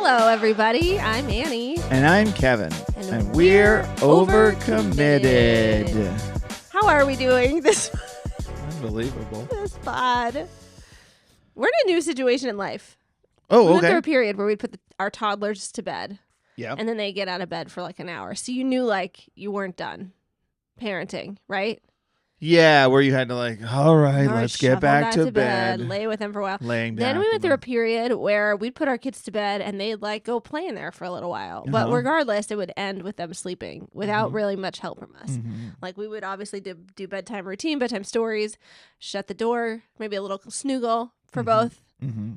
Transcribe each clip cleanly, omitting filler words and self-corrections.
Hello, everybody. I'm Annie. And I'm Kevin. And we're overcommitted. How are we doing this Unbelievable. pod? We're in a new situation in life. Oh, We went okay. through a period where we'd put our toddlers to bed. Yeah. And then they get out of bed for like an hour. So you knew like you weren't done parenting, right? Yeah, where you had to all right, let's get shuffle back to bed, bed. lay with them for a while. Laying down. Then we went through a period where we'd put our kids to bed and they'd go play in there for a little while. But Uh-huh. regardless, it would end with them sleeping without really much help from us. Mm-hmm. We would obviously do bedtime routine, bedtime stories, shut the door, maybe a little snoogle for both. Mm-hmm.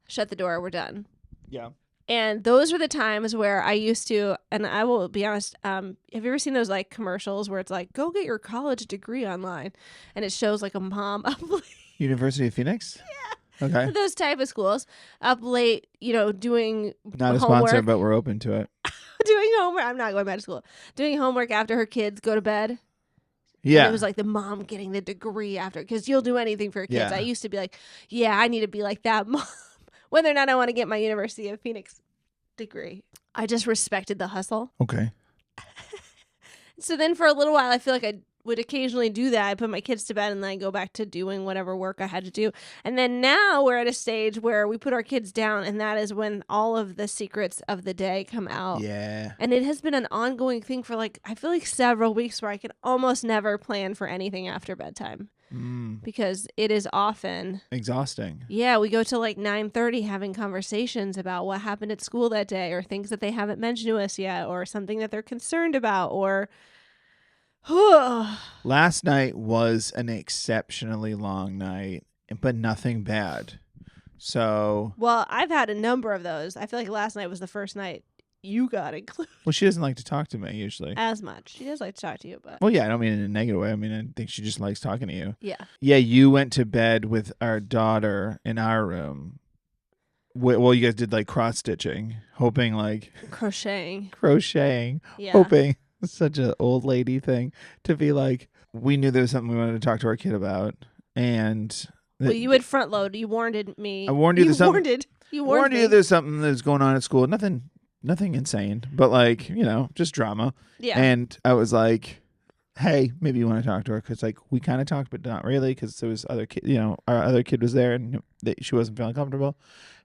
Shut the door, we're done. Yeah. And those were the times where I used to, and I will be honest, have you ever seen those commercials where it's go get your college degree online, and it shows a mom up late, University of Phoenix? Yeah. Okay. those type of schools up late, doing Not a homework, sponsor, but we're open to it. doing homework. I'm not going back to school. Doing homework after her kids go to bed. Yeah. And it was the mom getting the degree after, because you'll do anything for your kids. Yeah. I used to be yeah, I need to be like that mom. Whether or not I want to get my University of Phoenix degree. I just respected the hustle. Okay. So then for a little while, I feel like I would occasionally do that. I put my kids to bed and then I go back to doing whatever work I had to do. And then now we're at a stage where we put our kids down, and that is when all of the secrets of the day come out. Yeah. And it has been an ongoing thing for I feel several weeks where I can almost never plan for anything after bedtime. Because it is often exhausting. Yeah, we go to 9:30 having conversations about what happened at school that day, or things that they haven't mentioned to us yet, or something that they're concerned about, or Last night was an exceptionally long night, but nothing bad. So, well, I've had a number of those. I feel like last night was the first night you got included well, she doesn't like to talk to me usually. as much. She does like to talk to you, but Well, yeah, I don't mean it in a negative way. I mean, I think she just likes talking to you. yeah. Yeah, you went to bed with our daughter in our room. Well, you guys did cross stitching, hoping Crocheting. Yeah. hoping. Such an old lady thing to be we knew there was something we wanted to talk to our kid about, and Well, you would front load. You warned me. I warned you. You warned me. There's something that's going on at school. Nothing insane, but just drama. Yeah. And I was hey, maybe you want to talk to her, because we kind of talked, but not really, because there was other kid. Our other kid was there, and she wasn't feeling comfortable.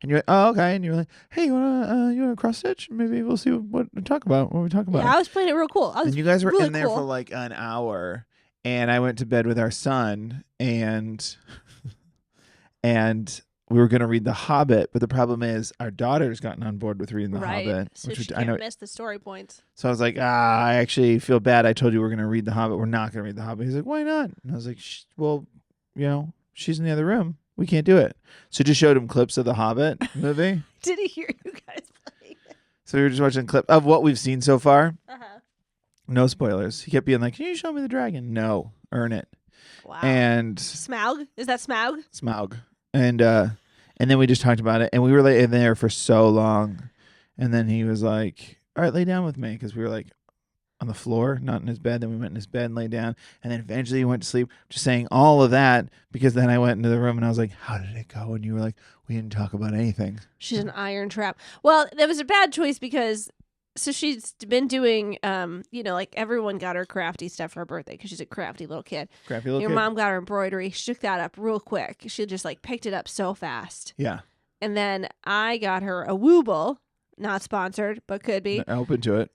And you're oh, okay. And you're hey, you wanna cross stitch? Maybe we'll see what we talk about. Yeah, I was playing it real cool. And you guys were really in there cool. for an hour, and I went to bed with our son, and we were going to read The Hobbit, but the problem is our daughter's gotten on board with reading The Hobbit. So she can't miss the story points. So I was I actually feel bad. I told you we're going to read The Hobbit. We're not going to read The Hobbit. He's why not? And I was well, she's in the other room. We can't do it. So just showed him clips of The Hobbit movie. Did he hear you guys playing it? So we were just watching a clip of what we've seen so far. Uh-huh. No spoilers. He kept being can you show me the dragon? No. Earn it. Wow. And Smaug? Is that Smaug? Smaug. And then we just talked about it, and we were in there for so long, and then he was all right, lay down with me, because we were on the floor, not in his bed. Then we went in his bed and lay down, and then eventually he went to sleep. Just saying all of that because then I went into the room and I was how did it go? And you were we didn't talk about anything. She's an iron trap. Well, that was a bad choice because so she's been doing everyone got her crafty stuff for her birthday because she's a crafty little kid. Crafty little Your kid. mom got her embroidery. She took that up real quick. She just picked it up so fast. Yeah. And then I got her a Wooble, not sponsored, but could be. Open to it.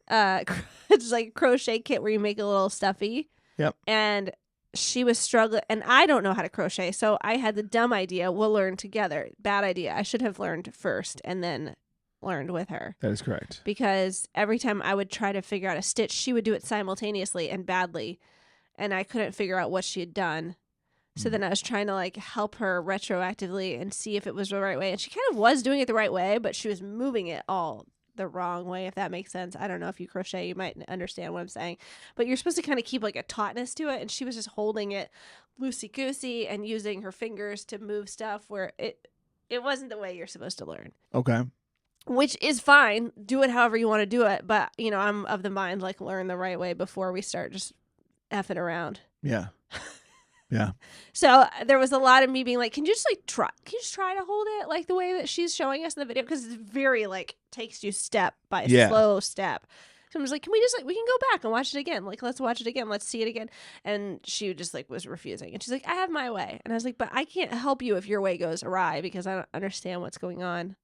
It's a crochet kit where you make a little stuffy. Yep. And she was struggling, and I don't know how to crochet, so I had the dumb idea, we'll learn together. Bad idea. I should have learned first and then learned with her. That is correct. Because every time I would try to figure out a stitch, she would do it simultaneously and badly, and I couldn't figure out what she had done. So then I was trying to help her retroactively and see if it was the right way. And she kind of was doing it the right way, but she was moving it all the wrong way, if that makes sense. I don't know if you crochet, you might understand what I'm saying. But you're supposed to kind of keep a tautness to it. And she was just holding it loosey-goosey and using her fingers to move stuff where it wasn't the way you're supposed to learn. Okay. Which is fine. Do it however you want to do it. But, I'm of the mind, learn the right way before we start just effing around. Yeah. Yeah. So there was a lot of me being like, can you just try to hold it like the way that she's showing us in the video? Because it's very like takes you step by slow step. So I was like, can we just like, we can go back and watch it again. Like, let's watch it again. Let's see it again. And she just like was refusing. And she's like, I have my way. And I was like, but I can't help you if your way goes awry because I don't understand what's going on.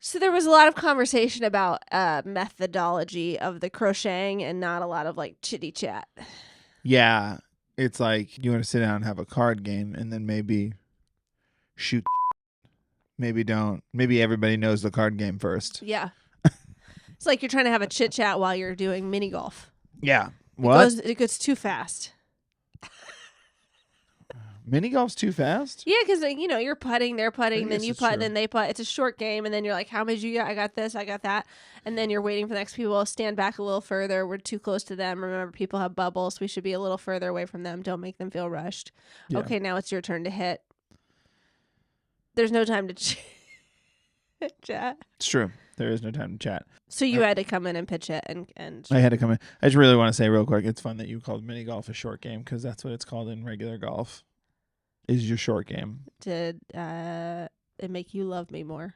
So there was a lot of conversation about methodology of the crocheting and not a lot of like chitty chat. Yeah. It's like you want to sit down and have a card game and then maybe shoot. Maybe don't. Maybe everybody knows the card game first. Yeah. It's like you're trying to have a chit chat while you're doing mini golf. Yeah. What? It goes too fast. Mini golf's too fast? Yeah, because you're putting, they're putting, then you putt, true. then they putt. It's a short game, and then you're like, how many you got? I got this, I got that. And then you're waiting for the next people. Stand back a little further. We're too close to them. Remember, people have bubbles. We should be a little further away from them. Don't make them feel rushed. Yeah. Okay, now it's your turn to hit. There's no time to chat. It's true. There is no time to chat. So you had to come in and pitch it, and I had to come in. I just really want to say real quick, it's fun that you called mini golf a short game because that's what it's called in regular golf. Is your short game. Did it make you love me more?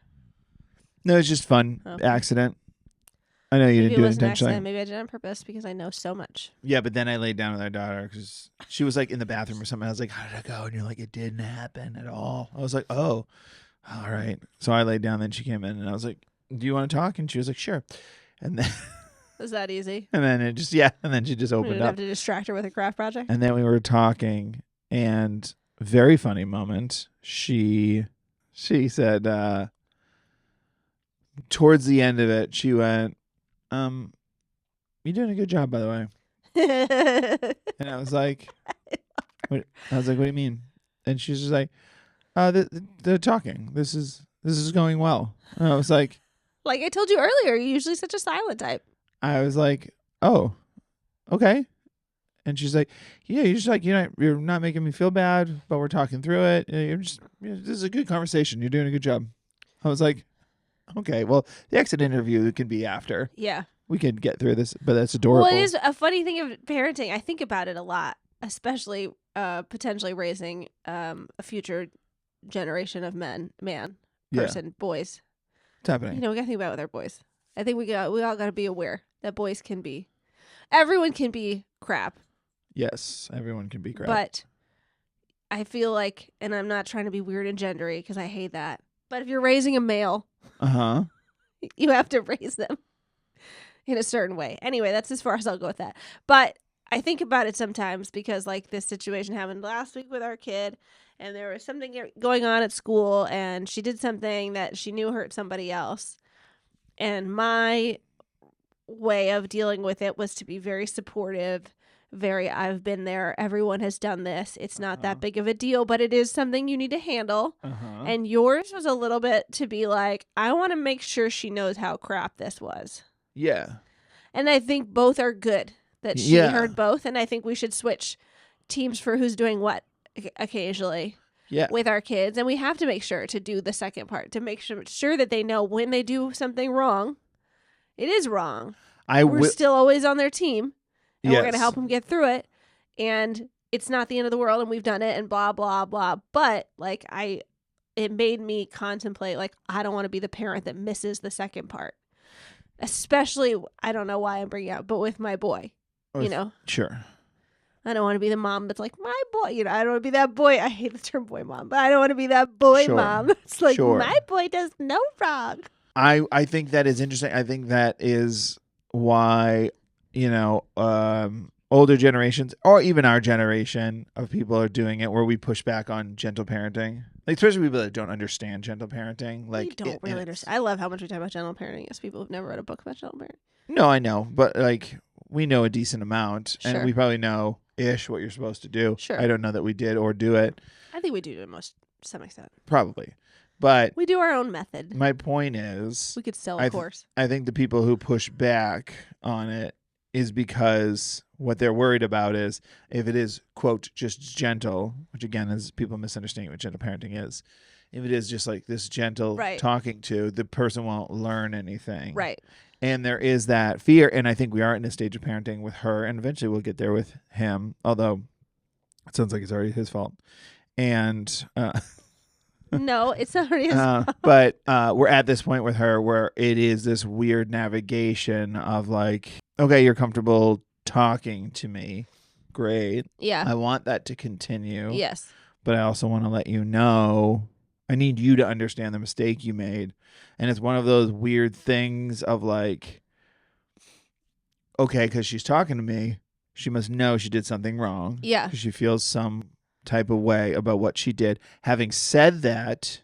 No, it's just fun. Okay. Accident. I know you didn't do it intentionally. Maybe I did it on purpose because I know so much. Yeah, but then I laid down with our daughter because she was like in the bathroom or something. I was like, how did it go? And you're like, it didn't happen at all. I was like, oh, all right. So I laid down. Then she came in and I was like, do you want to talk? And she was like, sure. And then was that easy? And then it just, and then she just opened up. Have to distract her with a craft project? And then we were talking and very funny moment. She said, towards the end of it, she went, you're doing a good job, by the way. And I was like, what do you mean? And she's just like, they're talking. This is going well. And I was like I told you earlier, you're usually such a silent type. I was like, oh, okay. And she's like, yeah, you're just like, you're not making me feel bad, but we're talking through it. This is a good conversation. You're doing a good job. I was like, okay, well, the exit interview can be after. Yeah. We can get through this, but that's adorable. Well, it is a funny thing of parenting. I think about it a lot, especially potentially raising a future generation of boys. It's happening. We got to think about it with our boys. I think we all got to be aware that everyone can be crap. Yes, everyone can be crap. But I feel like, and I'm not trying to be weird and gendery because I hate that, but if you're raising a male, you have to raise them in a certain way. Anyway, that's as far as I'll go with that. But I think about it sometimes because like this situation happened last week with our kid and there was something going on at school and she did something that she knew hurt somebody else. And my way of dealing with it was to be very supportive, I've been there. Everyone has done this. It's not that big of a deal, but it is something you need to handle. And yours was a little bit to be like, I want to make sure she knows how crap this was. Yeah. And I think both are good that she heard both. And I think we should switch teams for who's doing what occasionally with our kids. And we have to make sure to do the second part, to make sure that they know when they do something wrong, it is wrong. We're still always on their team. And we're going to help them get through it. And it's not the end of the world and we've done it and blah, blah, blah. But like it made me contemplate, like, I don't want to be the parent that misses the second part. Especially, I don't know why I'm bringing it up, but with my boy, Sure. I don't want to be the mom that's like, my boy, I don't want to be that boy. I hate the term boy mom, but I don't want to be that boy mom. It's like, my boy does no wrong. I think that is interesting. I think that is why, older generations or even our generation of people are doing it where we push back on gentle parenting. Like, especially people that don't understand gentle parenting. Like, we don't really understand. I love how much we talk about gentle parenting as people who've never read a book about gentle parenting. No, I know. But, like, we know a decent amount. Sure. And we probably know-ish what you're supposed to do. Sure. I don't know that we did or do it. I think we do to some extent. Probably. But we do our own method. My point is, we could sell a course. I think the people who push back on it is because what they're worried about is if it is, quote, just gentle, which again is people misunderstanding what gentle parenting is. If it is just like this gentle talking to, the person won't learn anything. Right. And there is that fear. And I think we are in a stage of parenting with her, and eventually we'll get there with him. Although It sounds like it's already his fault. And No, it's already his fault. but we're at this point with her where it is this weird navigation of like, okay, you're comfortable talking to me. Great. Yeah. I want that to continue. Yes. But I also want to let you know, I need you to understand the mistake you made. And it's one of those weird things of like, okay, because she's talking to me, she must know she did something wrong. Yeah. Because she feels some type of way about what she did. Having said that,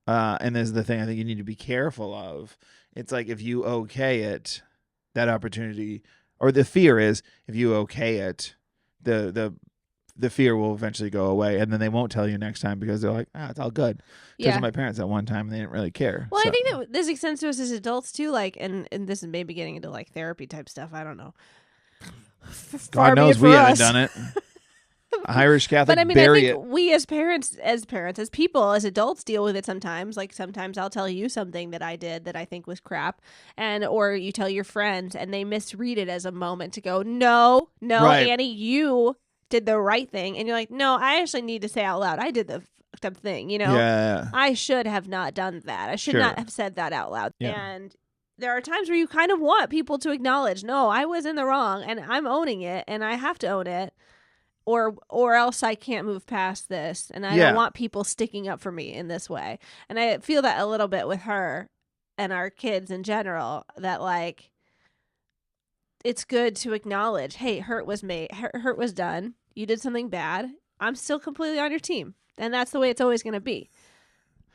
and this is the thing I think you need to be careful of, it's like if you okay it, that opportunity, or the fear is if you okay it, the fear will eventually go away, and then they won't tell you next time because they're like, it's all good. Because of my parents at one time, and they didn't really care. Well, so. I think that this extends to us as adults too, like, and this is maybe getting into like therapy type stuff. I don't know. God knows we haven't done it. Irish Catholic, but I mean, bury I think we as parents, as people, as adults, deal with it sometimes. Like sometimes I'll tell you something that I did that I think was crap, or you tell your friends and they misread it as a moment to go, no, right. Annie, you did the right thing, and you're like, no, I actually need to say out loud, I did the fucked up thing. Yeah. I should have not done that. I should not have said that out loud. Yeah. And there are times where you kind of want people to acknowledge, no, I was in the wrong, and I'm owning it, and I have to own it. Or else I can't move past this, and I don't want people sticking up for me in this way. And I feel that a little bit with her and our kids in general, that like it's good to acknowledge, hey, hurt was made, hurt was done. You did something bad. I'm still completely on your team, and that's the way it's always going to be.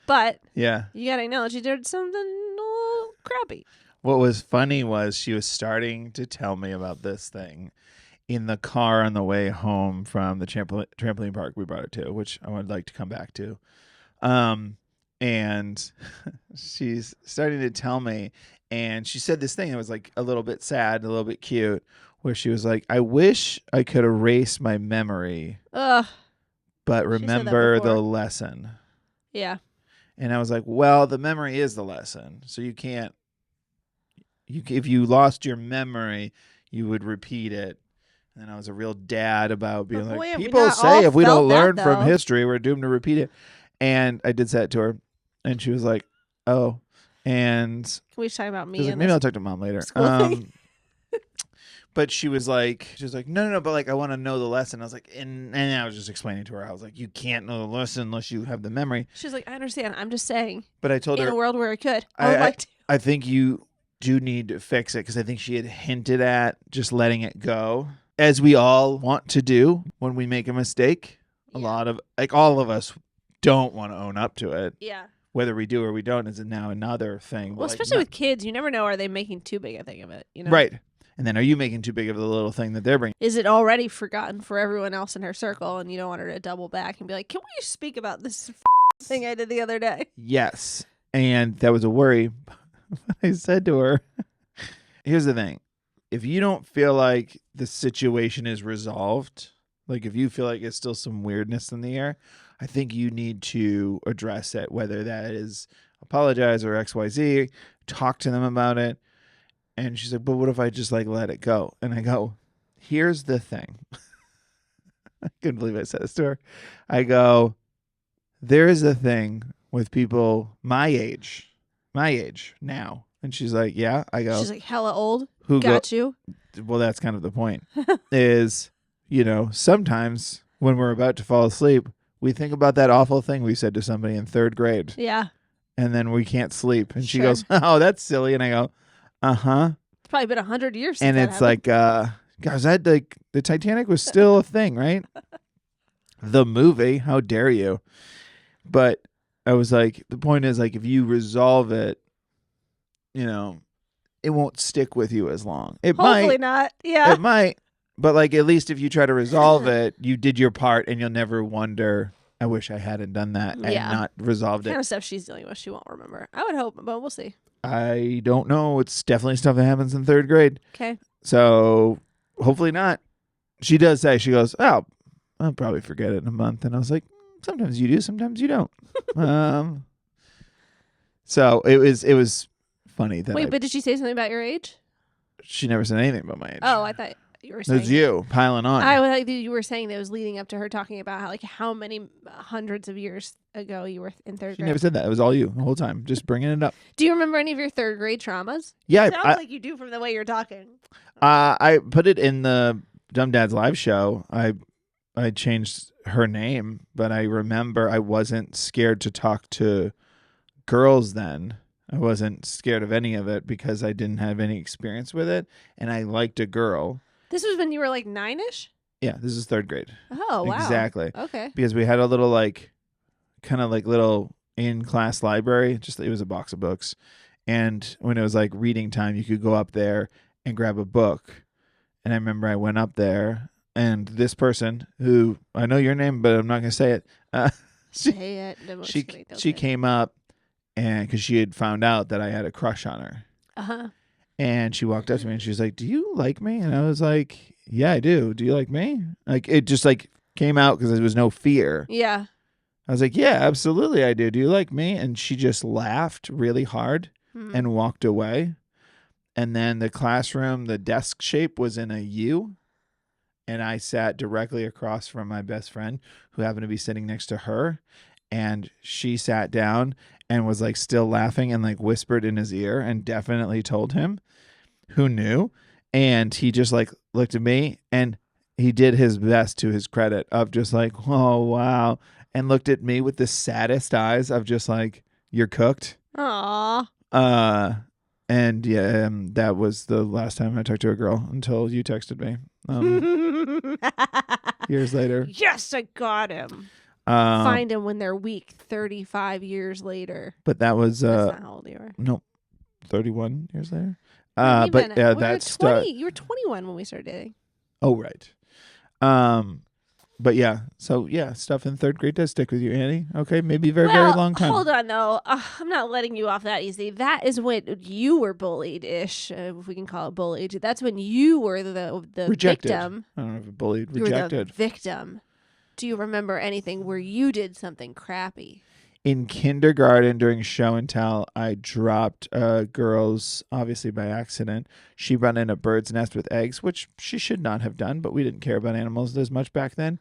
But you got to acknowledge you did something a little crappy. What was funny was she was starting to tell me about this thing in the car on the way home from the trampoline park we brought her to, which I would like to come back to. And she's starting to tell me, and she said this thing that was like a little bit sad, a little bit cute, where she was like, I wish I could erase my memory, but remember the lesson. Yeah. And I was like, well, the memory is the lesson. So you can't, if you lost your memory, you would repeat it. And I was a real dad about being like, people say if we don't learn from history, we're doomed to repeat it. And I did say it to her, and she was like, oh. And can we talk about me? Like, maybe I'll talk to mom later. But she was like, no, but like, I want to know the lesson. I was like, and I was just explaining to her, I was like, you can't know the lesson unless you have the memory. She's like, I understand. I'm just saying. But I told her, in a world where I could, I would like to. I think you do need to fix it, because I think she had hinted at just letting it go, as we all want to do when we make a mistake. A lot of, like, all of us don't want to own up to it. Yeah. Whether we do or we don't is now another thing. Well, especially with kids, you never know, are they making too big a thing of it? Right. And then are you making too big of the little thing that they're bringing? Is it already forgotten for everyone else in her circle, and you don't want her to double back and be like, can we speak about this thing I did the other day? Yes. And that was a worry. I said to her, here's the thing. If you don't feel like the situation is resolved, like if you feel like it's still some weirdness in the air, I think you need to address it, whether that is apologize or XYZ, talk to them about it. And she's like, but what if I just like let it go? And I go, here's the thing. I couldn't believe I said this to her. I go, there is a thing with people my age now. And she's like, yeah. I go, she's like, hella old. Who got you? Well, that's kind of the point. Is, sometimes when we're about to fall asleep, we think about that awful thing we said to somebody in 3rd grade. Yeah. And then we can't sleep. And she goes, oh, that's silly. And I go, uh-huh. It's probably been 100 years since and it's happened. Like, guys, the Titanic was still a thing, right? The movie, how dare you? But I was like, the point is, like, if you resolve it, it won't stick with you as long. It Hopefully might. not. Yeah. It might. But, like, at least if you try to resolve it, you did your part, and you'll never wonder, I wish I hadn't done that and not resolved it. Kind of stuff she's dealing with, she won't remember. I would hope, but we'll see. I don't know. It's definitely stuff that happens in 3rd grade. Okay. So, hopefully not. She does say, she goes, oh, I'll probably forget it in a month. And I was like, sometimes you do, sometimes you don't. So, it was funny that Wait, but did she say something about your age? She never said anything about my age. Oh, I thought you were It saying. was you piling on. I was like, you were saying that it was leading up to her talking about how many hundreds of years ago you were in third She grade. never said that. It was all you the whole time, just bringing it up. Do you remember any of your third grade traumas? Yeah, Sounds like you do from the way you're talking. I put it in the Dumb Dad's live show. I changed her name, but I remember I wasn't scared to talk to girls then. I wasn't scared of any of it because I didn't have any experience with it, and I liked a girl. This was when you were like 9-ish? Yeah, this is third grade. Oh, wow. Exactly. Okay. Because we had a little kind of little in-class library. Just it was a box of books, and when it was like reading time, you could go up there and grab a book. And I remember I went up there, and this person who I know your name, but I'm not gonna say it. Say it. No, She came up, and because she had found out that I had a crush on her. And she walked up to me and she was like, "Do you like me?" And I was like, "Yeah, I do. Do you like me?" Like it just came out because there was no fear. Yeah. I was like, "Yeah, absolutely, I do. Do you like me?" And she just laughed really hard and walked away. And then the classroom, the desk shape was in a U. And I sat directly across from my best friend who happened to be sitting next to her. And she sat down and was still laughing and whispered in his ear and definitely told him. Who knew? And he just looked at me and he did his best, to his credit, of just oh, wow. And looked at me with the saddest eyes of just you're cooked. Aww. And yeah, that was the last time I talked to a girl until you texted me years later. Yes, I got him. Find him when they're weak 35 years later. But that was that's not how old you were. Nope, 31 years later. But yeah, that's 20. You were 21 when we started dating. Oh, right. But yeah, so yeah, stuff in third grade does stick with you, Annie. Okay, maybe very long time. Hold on though, I'm not letting you off that easy. That is when you were bullied-ish, if we can call it bullied. That's when you were the rejected. Victim. I don't know if bullied, you rejected. were the victim. Do you remember anything where you did something crappy? In kindergarten, during show and tell, I dropped a girl's, obviously by accident. She run in a bird's nest with eggs, which she should not have done, but we didn't care about animals as much back then.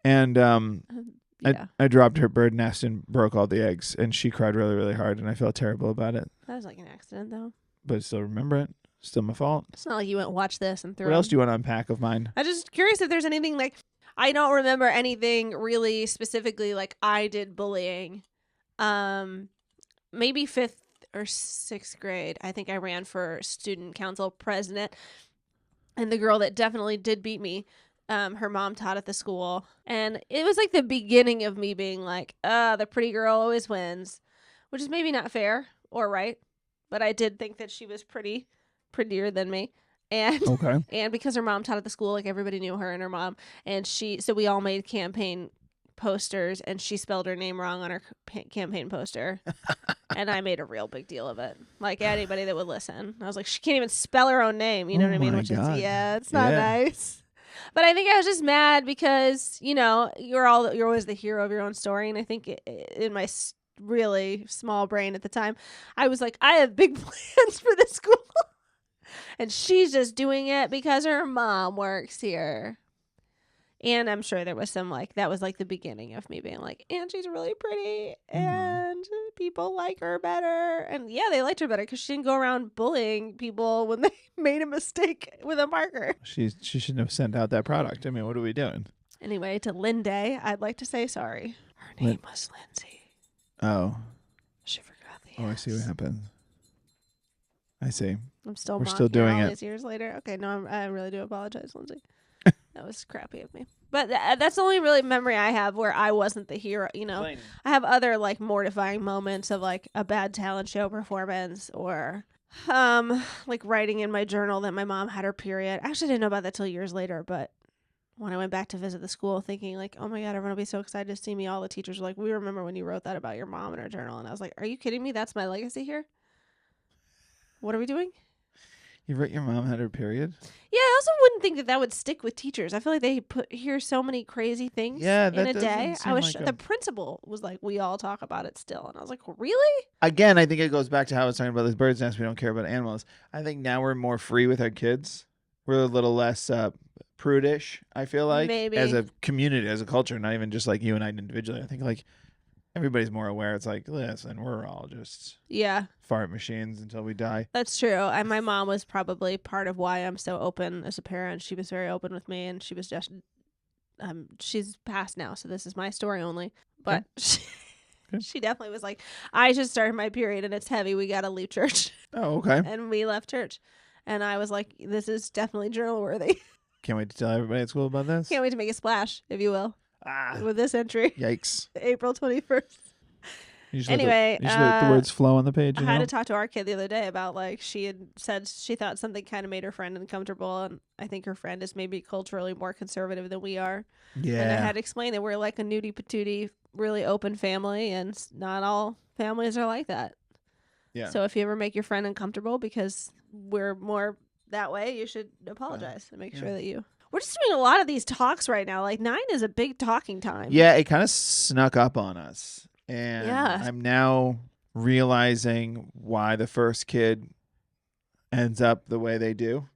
And yeah. I dropped her bird nest and broke all the eggs, and she cried really, really hard, and I felt terrible about it. That was like an accident, though. But I still remember it. Still my fault. It's not like you went watch this and threw. What else do you want to unpack of mine? I'm just curious if there's anything I don't remember anything really specifically I did bullying. Maybe 5th or 6th grade. I think I ran for student council president. And the girl that definitely did beat me, her mom taught at the school. And it was the beginning of me being the pretty girl always wins, which is maybe not fair or right. But I did think that she was prettier than me. And okay. And because her mom taught at the school, everybody knew her and her mom. And so we all made campaign posters, and she spelled her name wrong on her campaign poster. And I made a real big deal of it. Anybody that would listen. I was like, she can't even spell her own name. You know what I mean? Which God. is, it's not nice. But I think I was just mad because, you're always the hero of your own story. And I think in my really small brain at the time, I was like, I have big plans for this school. And she's just doing it because her mom works here. And I'm sure there was some that was the beginning of me being and she's really pretty and people like her better. And yeah, they liked her better because she didn't go around bullying people when they made a mistake with a marker. She shouldn't have sent out that product. I mean, what are we doing? Anyway, to Linday, I'd like to say sorry. Her name was Lindsay. Oh. She forgot the I see what happened. I see. We're still doing all it these years later. Okay, no, I really do apologize, Lindsay. That was crappy of me. But that's the only really memory I have where I wasn't the hero. I have other mortifying moments of a bad talent show performance or writing in my journal that my mom had her period. I actually didn't know about that till years later, but when I went back to visit the school thinking oh my God, everyone will be so excited to see me. All the teachers were we remember when you wrote that about your mom in her journal. And I was like, are you kidding me? That's my legacy here? What are we doing? You wrote your mom had her period? Yeah, I also wouldn't think that would stick with teachers. I feel like they hear so many crazy things in a day. The principal was we all talk about it still. And I was like, really? Again, I think it goes back to how I was talking about this bird's nest. We don't care about animals. I think now we're more free with our kids. we're a little less prudish, I feel like, Maybe. as a community, as a culture, not even just like you and I individually. I think like everybody's more aware. It's like, listen, we're all just fart machines until we die. That's true. And my mom was probably part of why I'm so open as a parent. She was very open with me, and she was just she's passed now, so this is my story only. But she definitely was like, I just started my period and it's heavy. We got to leave church. Oh, okay. And we left church. And I was like, this is definitely journal worthy. Can't wait to tell everybody at school about this. Can't wait to make a splash, if you will, with this entry. Yikes. April 21st. Anyway, you should let the words flow on the page. I had to talk to our kid the other day about, like, she had said she thought something kind of made her friend uncomfortable, and I think her friend is maybe culturally more conservative than we are. Yeah. And I had to explain that we're like a nudie patootie, really open family, and not all families are like that. Yeah. So if you ever make your friend uncomfortable because we're more that way, you should apologize and make sure that you... We're just doing a lot of these talks right now. Like 9 is a big talking time. Yeah, it kind of snuck up on us. And I'm now realizing why the first kid ends up the way they do.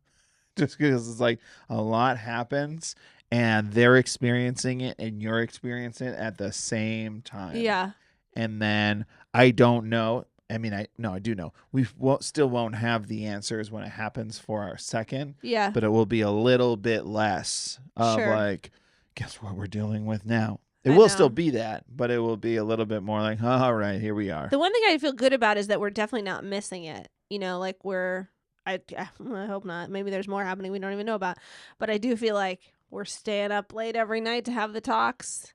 Just because it's like a lot happens and they're experiencing it and you're experiencing it at the same time. Yeah. And then I don't know. I mean, I do know. We still won't have the answers when it happens for our second. Yeah. But it will be a little bit less of like, guess what we're dealing with now. It will still be that, but it will be a little bit more like, all right, here we are. The one thing I feel good about is that we're definitely not missing it. You know, like I hope not. Maybe there's more happening we don't even know about. But I do feel like we're staying up late every night to have the talks.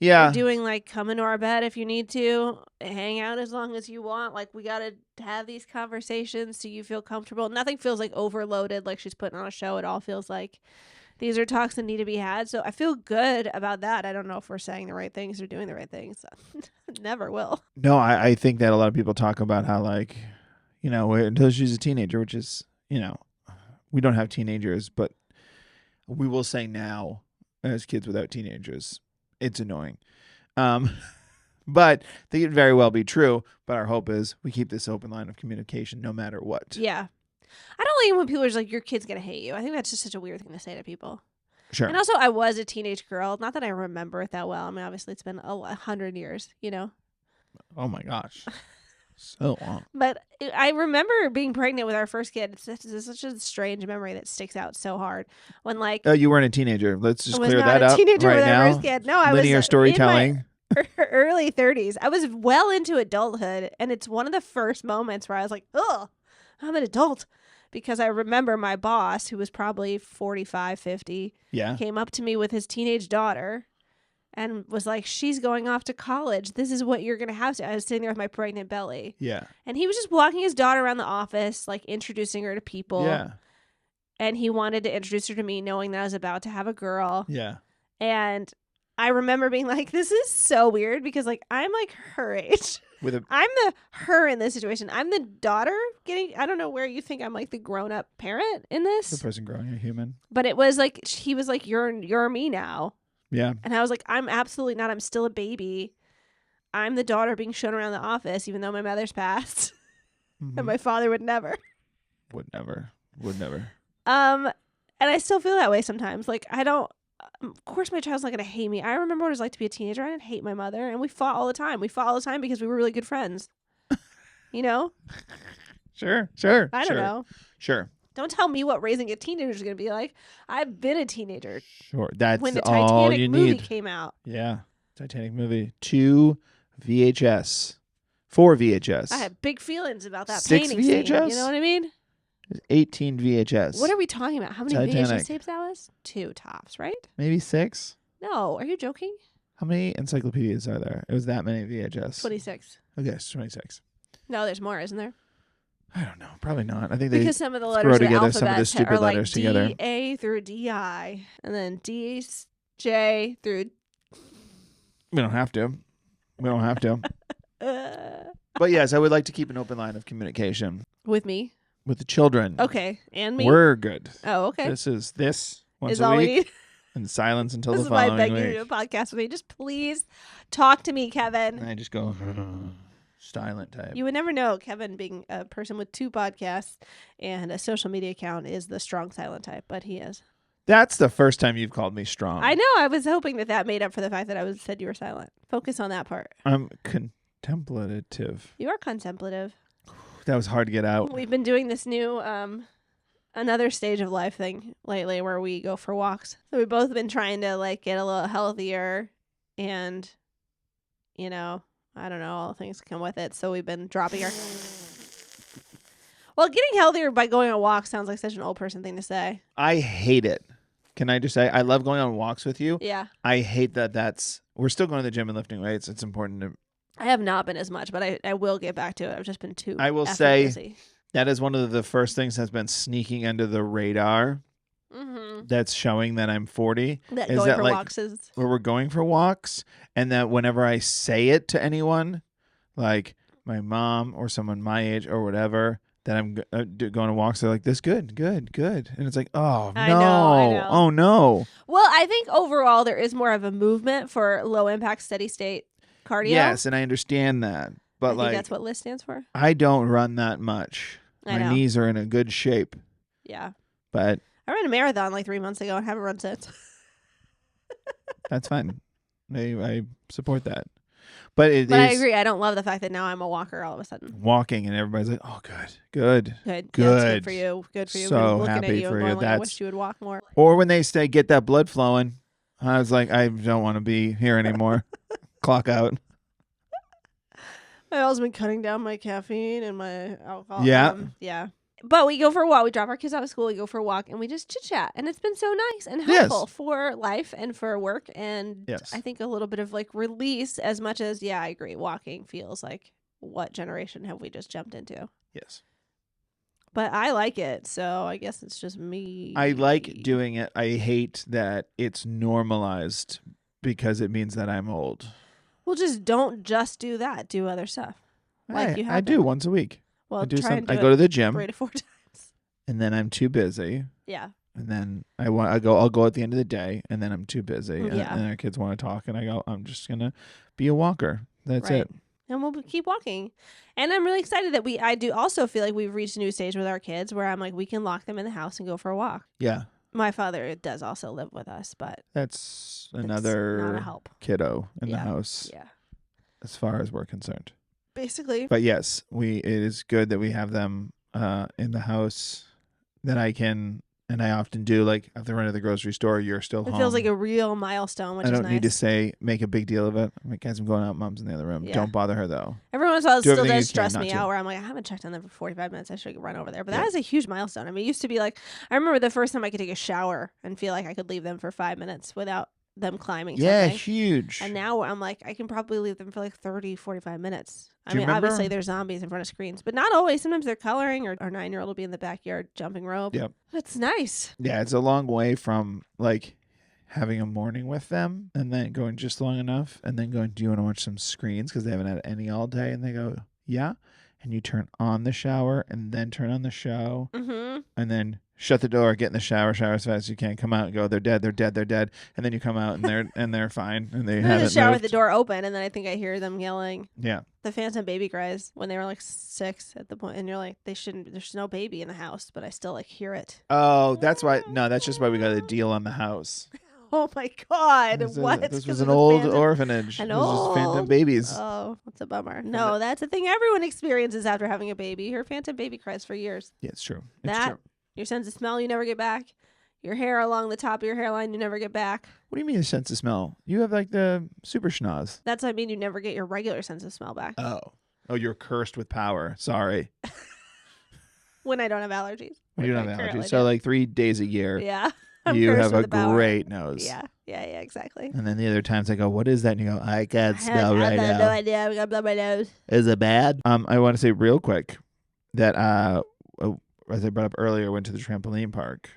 Yeah. We're doing like come into our bed if you need to. Hang out as long as you want. Like we got to have these conversations so you feel comfortable. Nothing feels like overloaded like she's putting on a show. It all feels like these are talks that need to be had. So I feel good about that. I don't know if we're saying the right things or doing the right things. Never will. No, I think that a lot of people talk about how, like, you know, until she's a teenager, which is, you know, we don't have teenagers, but we will say now as kids without teenagers, it's annoying. But they could very well be true. But our hope is we keep this open line of communication no matter what. Yeah. I don't like when people are just like, your kid's going to hate you. I think that's just such a weird thing to say to people. Sure. And also, I was a teenage girl. Not that I remember it that well. I mean, obviously, it's been 100 years, you know? Oh, my gosh. So long. But I remember being pregnant with our first kid. It's such a strange memory that sticks out so hard. When, like... Oh, you weren't a teenager. Let's just clear that up right now. I was not a teenager with our first kid. No, I was linear storytelling. In my early 30s. I was well into adulthood, and it's one of the first moments where I was like, oh, I'm an adult. Because I remember my boss, who was probably 45, 50, came up to me with his teenage daughter and was like, she's going off to college. This is what you're going to have to. I was sitting there with my pregnant belly. Yeah. And he was just walking his daughter around the office, like introducing her to people. Yeah. And he wanted to introduce her to me, knowing that I was about to have a girl. Yeah. And I remember being like, this is so weird because, like, I'm like her age. I'm the her in this situation. I'm the daughter I don't know where you think I'm like the grown up parent in this. The person growing a human. But it was like, he was like, you're me now. Yeah. And I was like, I'm absolutely not. I'm still a baby. I'm the daughter being shown around the office, even though my mother's passed. Mm-hmm. And my father would never. Would never. And I still feel that way sometimes. Like, I don't. Of course my child's not going to hate me. I remember what it was like to be a teenager. I didn't hate my mother, and we fought all the time. We fought all the time because we were really good friends. You know? Sure. I don't know. Sure. Don't tell me what raising a teenager is going to be like. I've been a teenager. Sure. That's when the all Titanic you movie need. came out. Yeah. Titanic movie. 2 VHS. 4 VHS. I had big feelings about that 6 painting VHS? scene. You know what I mean? 18 VHS. What are we talking about? How many Titanic. VHS tapes that was? 2 tops, right? Maybe 6? No. Are you joking? How many encyclopedias are there? It was that many VHS. 26. Okay, it's 26. No, there's more, isn't there? I don't know. Probably not. I think they because some of the letters of the together alphabet some of the stupid are like letters together. D-A through D-I, and then D-J through... We don't have to. But yes, I would like to keep an open line of communication. With me? With the children. Okay. And me? We're good. Oh, okay. This once is a all week. We need? And silence until this the following week. This is why I beg you to do a podcast with me. Just please talk to me, Kevin. And I just go... silent type. You would never know. Kevin, being a person with 2 podcasts and a social media account, is the strong silent type, but he is. That's the first time you've called me strong. I know. I was hoping that made up for the fact that said you were silent. Focus on that part. I'm contemplative. You are contemplative. That was hard to get out. We've been doing this new another stage of life thing lately where we go for walks. So we've both been trying to like get a little healthier and, you know, I don't know, all the things that come with it. So we've been dropping our... Well, getting healthier by going on walks sounds like such an old person thing to say. I hate it. Can I just say, I love going on walks with you. Yeah. I hate that we're still going to the gym and lifting weights. It's important to... I have not been as much, but I will get back to it. I've just been too I will effing say busy. That is one of the first things that's been sneaking under the radar that's showing that I'm 40. That is going that for like walks is... where we're going for walks, and that whenever I say it to anyone, like my mom or someone my age or whatever, that I'm going to walks, they're like, "This good. And it's like, oh no, I know. Oh no. Well, I think overall there is more of a movement for low impact, steady state cardio. Yes, and I understand that, but I think like that's what LIST stands for. I don't run that much. I My know. knees are in a good shape, Yeah. but I ran a marathon like 3 months ago and haven't run since. that's fine. I support that. But it But I is agree. I don't love the fact that now I'm a walker all of a sudden. walking, and everybody's like, "Oh, good." Good. Yeah, it's good for you. Good for you. So Been looking happy at you for and you. going, like, I That's- wish you would walk more. Or when they say, "Get that blood flowing," I was like, "I don't want to be here anymore." Clock out. I've also been cutting down my caffeine and my alcohol. Yeah. Yeah. But we go for a walk. We drop our kids out of school. We go for a walk and we just chit chat. And it's been so nice and Yes. helpful for life and for work. And Yes. I think a little bit of like release as much as, yeah, I agree. Walking feels like what generation have we just jumped into? Yes. But I like it. So I guess it's just me. I like doing it. I hate that it's normalized because it means that I'm old. Well, don't just do that. Do other stuff. Like you have I do been. once a week. Well, I do try and do I it go to the gym, 3 to 4 times. and then I'm too busy. Yeah. And then I'll go at the end of the day, and then I'm too busy. Yeah. And our kids want to talk, and I go, I'm just gonna be a walker. That's Right. it. And we'll keep walking. And I'm really excited that I do also feel like we've reached a new stage with our kids where I'm like, we can lock them in the house and go for a walk. Yeah. My father does also live with us, but That's it's another not a help. kiddo in the Yeah. house, Yeah. as far as we're concerned. Basically. But yes, it is good that we have them in the house that I can, and I often do, like if they're running to the grocery store, you're still It home. feels like a real milestone, which I is don't nice. need to make a big deal of it. I'm like, guys, I'm going out. Mom's in the other room. Yeah. Don't bother her though. Every once in a while, it Do still everything does you can stress not me to. out where I'm like, I haven't checked on them for 45 minutes. I should run over there. But Yeah. that is a huge milestone. I mean, it used to be like, I remember the first time I could take a shower and feel like I could leave them for 5 minutes without them climbing Yeah, something. huge. And now I'm like, I can probably leave them for like 30, 45 minutes. I Do you mean, remember- obviously there's zombies in front of screens, but not always. Sometimes they're coloring, or our 9-year-old will be in the backyard jumping rope. Yep. It's nice. Yeah, it's a long way from like having a morning with them and then going just long enough and then going, do you want to watch some screens? Because they haven't had any all day. And they go, yeah. And you turn on the shower and then turn on the show Mm-hmm. and then shut the door, get in the shower as fast as you can, come out and go, they're dead. And then you come out and they're fine. And they I'm in haven't the shower moved. with the door open, and then I think I hear them yelling. Yeah. The phantom baby cries when they were like 6 at the point, and you're like, they shouldn't. There's no baby in the house, but I still like hear it. Oh, that's why. No, that's just why we got a deal on the house. Oh my god! This What? was 'Cause an of the old phantom- orphanage. An It was just phantom old- babies. Oh, that's a bummer. No, that's a thing everyone experiences after having a baby. Her phantom baby cries for years. Yeah, it's true. It's That, true. your sense of smell, you never get back. Your hair along the top of your hairline, you never get back. What do you mean a sense of smell? You have like the super schnoz. That's what I mean. You never get your regular sense of smell back Oh, you're cursed with power. Sorry. when I don't have allergies. You don't Like I have currently allergies. So do. like 3 days a year, Yeah. I'm you cursed have with a the power. great nose. Yeah, exactly. And then the other times I go, what is that? And you go, I can't I smell right have no now. idea. I'm gonna blow my nose. Is it bad? I want to say real quick that as I brought up earlier, I went to the trampoline park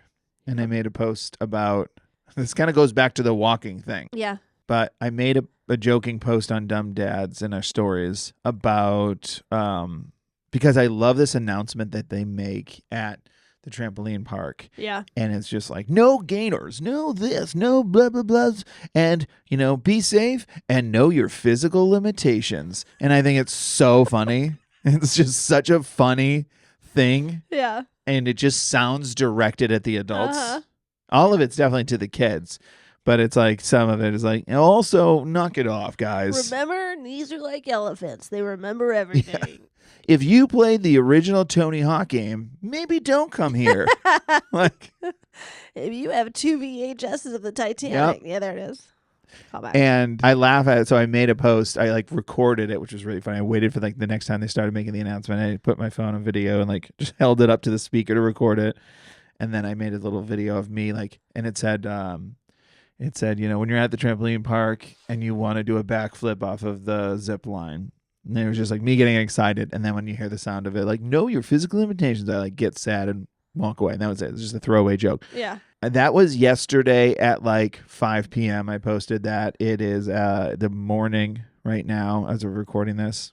and I made a post about, this kind of goes back to the walking thing. Yeah. But I made a joking post on Dumb Dads in our stories about because I love this announcement that they make at the trampoline park. Yeah. And it's just like, no gainers, no this, no blah, blah, blahs. And, be safe and know your physical limitations. And I think it's so funny. It's just such a funny thing. Yeah. And it just sounds directed at the adults. Uh-huh. All of it's definitely to the kids. But it's like some of it is like, also knock it off, guys. Remember, knees are like elephants. They remember everything. Yeah. If you played the original Tony Hawk game, maybe don't come here. Like, if you have 2 VHSs of the Titanic. Yep. Yeah, there it is. Call back. And I laugh at it. So I made a post. I recorded it, which was really funny. I waited for the next time they started making the announcement. I put my phone on video and just held it up to the speaker to record it. And then I made a little video of me and it said, when you're at the trampoline park and you want to do a backflip off of the zip line. And it was just me getting excited. And then when you hear the sound of it, know your physical limitations, I get sad and walk away. And that was it. It was just a throwaway joke. Yeah. And that was yesterday at 5 p.m. I posted that. It is the morning right now as we're recording this.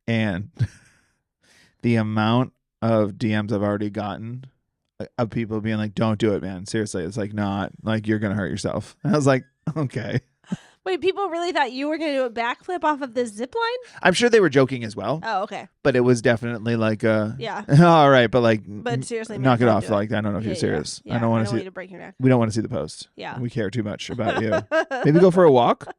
And the amount of DMs I've already gotten of people being like, don't do it, man. Seriously. It's not you're going to hurt yourself. And I was like, okay. Wait, people really thought you were going to do a backflip off of the zip line? I'm sure they were joking as well. Oh, okay. But it was definitely yeah. All right, but but seriously, knock it off. Do I don't know if you're serious. Yeah. I don't want to see. You to break your neck. We don't want to see the post. Yeah. We care too much about you. Maybe go for a walk.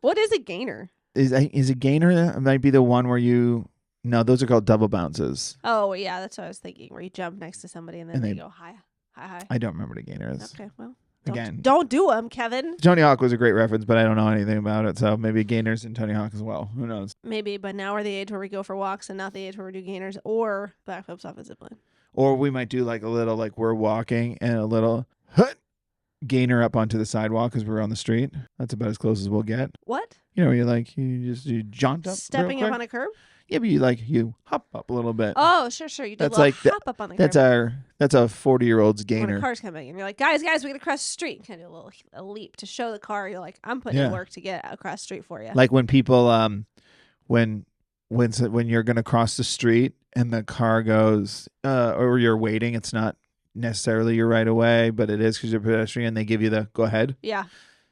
What is a gainer? Is a gainer? It might be the one where you. No, those are called double bounces. Oh yeah, that's what I was thinking. Where you jump next to somebody and then they go hi. I don't remember what a gainer is. Okay, well. Don't do them, Kevin. Tony Hawk was a great reference, but I don't know anything about it. So maybe gainers in Tony Hawk as well. Who knows? Maybe, but now we're the age where we go for walks and not the age where we do gainers or backflips off a zipline. Or we might do a little we're walking and a little gainer up onto the sidewalk because we're on the street. That's about as close as we'll get. What? You jaunt up, stepping up on a curb. Yeah, but you hop up a little bit. Oh, sure. You do that's hop up on the curb. That's a 40-year-old's gainer. When a car's coming and you're like, guys, we gotta cross the street. Kind of do a leap to show the car. You're like, I'm putting in work to get across the street for you. Like when people when you're gonna cross the street and the car goes or you're waiting, it's not necessarily your right of way, but it is because you're a pedestrian. They give you the go ahead. Yeah.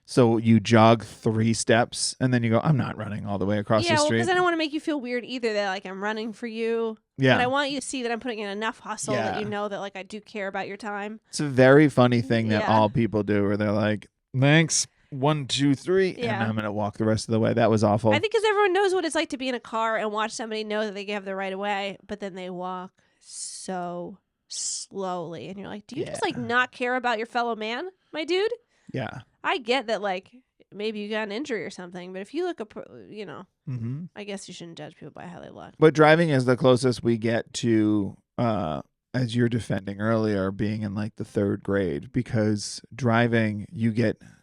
So you jog 3 steps and then you go, I'm not running all the way across the street. Yeah, because I don't want to make you feel weird either that I'm running for you. Yeah. But I want you to see that I'm putting in enough hustle that you know that I do care about your time. It's a very funny thing that all people do where they're like, thanks, 1, 2, 3, and I'm going to walk the rest of the way. That was awful. I think because everyone knows what it's like to be in a car and watch somebody know that they have the right of way, but then they walk so slowly. And you're like, do you just not care about your fellow man, my dude? Yeah. I get that, maybe you got an injury or something, but if you look up, I guess you shouldn't judge people by how they look. But driving is the closest we get to, as you're defending earlier, being in the 3rd grade, because driving,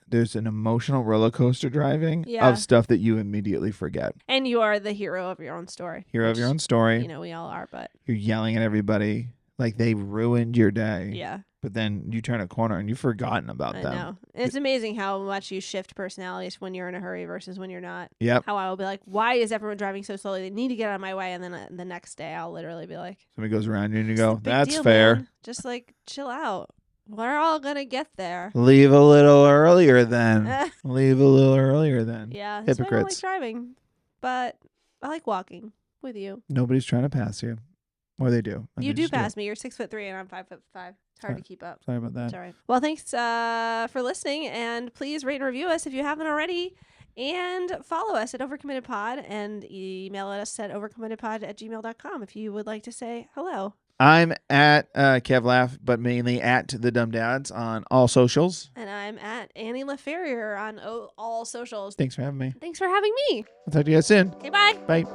there's an emotional roller coaster driving of stuff that you immediately forget. And you are the hero of your own story. Of your own story. We all are, but. You're yelling at everybody like they ruined your day. Yeah. But then you turn a corner and you've forgotten about them. I know. It's amazing how much you shift personalities when you're in a hurry versus when you're not. Yep. How I will be like, why is everyone driving so slowly? They need to get out of my way. And then the next day I'll literally be like. Somebody goes around you and you go, that's deal, fair. Man. Just chill out. We're all going to get there. Leave a little earlier then. Leave a little earlier then. Yeah. Hypocrites. I don't like driving, but I like walking with you. Nobody's trying to pass you. Or they do. You do pass me. You're 6'3" and I'm 5'5". It's hard to keep up. Sorry about that. It's all right. Well, thanks for listening, and please rate and review us if you haven't already, and follow us at overcommittedpod and email us at overcommittedpod@gmail.com if you would like to say hello. I'm at KevLaugh, but mainly at the Dumb Dads on all socials. And I'm at Annie LaFerrier on all socials. Thanks for having me. Thanks for having me. I'll talk to you guys soon. Okay, bye. Bye.